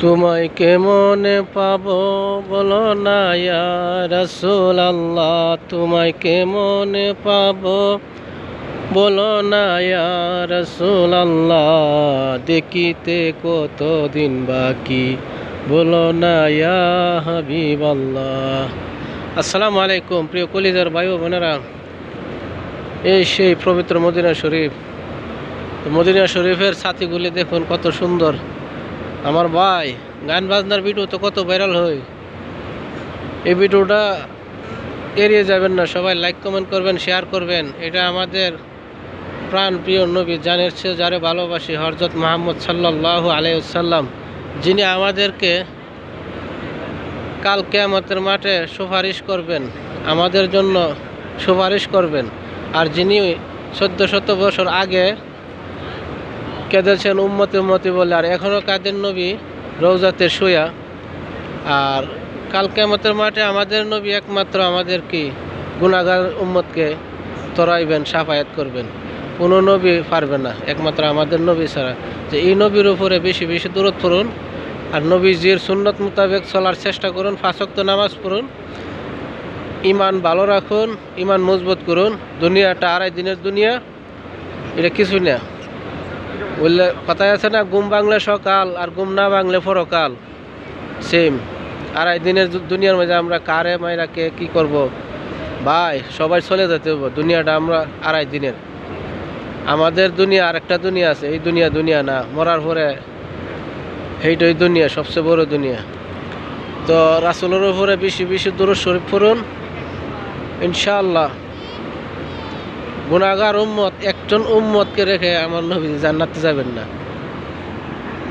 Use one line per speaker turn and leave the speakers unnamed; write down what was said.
তোমায় কেমনে পাবো বলো না ইয়া রাসূলুল্লাহ, তোমায় কেমনে পাবো বলো না ইয়া রাসূলুল্লাহ, দেখিতে কতদিন বাকি বলো না ইয়া হাবিবাল্লাহ। আসসালামু আলাইকুম প্রিয় কলিজার ভাই ও বোনেরা, এই সেই পবিত্র মদিনা শরীফ। মদিনা শরীফের ছাতিগুলি দেখুন কত সুন্দর। আমার ভাই গান বাজনার ভিডিও তো কত ভাইরাল হয়, এই ভিডিওটা এড়িয়ে যাবেন না। সবাই লাইক কমেন্ট করবেন, শেয়ার করবেন। এটা আমাদের প্রাণ প্রিয় নবী, জানের চেয়ে যারে ভালোবাসি, হযরত মুহাম্মদ সাল্লাল্লাহু আলাইহি ওয়াসাল্লাম, যিনি আমাদেরকে কাল কিয়ামতের মাঠে সুপারিশ করবেন, আমাদের জন্য সুপারিশ করবেন। আর যিনি 1400 বছর আগে কেঁদেছেন উম্মতি উম্মতি বলে, আর এখনও কাদের নবী রওজাতে শুয়া। আর কাল কিয়ামতের মাঠে আমাদের নবী একমাত্র আমাদের কি গুনাহগার উম্মতকে তরাইবেন, সাফায়াত করবেন। কোনো নবী পারবে না একমাত্র আমাদের নবী ছাড়া। যে এই নবীর উপরে বেশি বেশি দূরত পড়ুন, আর নবীজির সুন্নত মোতাবেক চলার চেষ্টা করুন, 5 ওয়াক্ত নামাজ পড়ুন, ইমান ভালো রাখুন, ইমান মজবুত করুন। দুনিয়াটা আড়াই দিনের দুনিয়া, এটা কিছু না। বললে কথায় আছে না, ঘুম ভাঙলে সকাল আর ঘুম না ভাঙলে পরকাল। সেম আড়াই দিনের দুনিয়ার মধ্যে আমরা কারে মাইরাকে কি করব ভাই, সবাই চলে যেতে হবে। দুনিয়াটা আমরা আড়াই দিনের, আমাদের দুনিয়া আর একটা দুনিয়া আছে। এই দুনিয়া দুনিয়া না, মরার পরে এইটাই দুনিয়া, সবচেয়ে বড় দুনিয়া। তো রাসূলের উপরে বেশি বেশি দুরূদ শরীফ পড়ুন, ইনশাআল্লাহ। গুনাহগার উম্মত, একজন উম্মতকে রেখে আমার নবী জান্নাতে যাবেন না।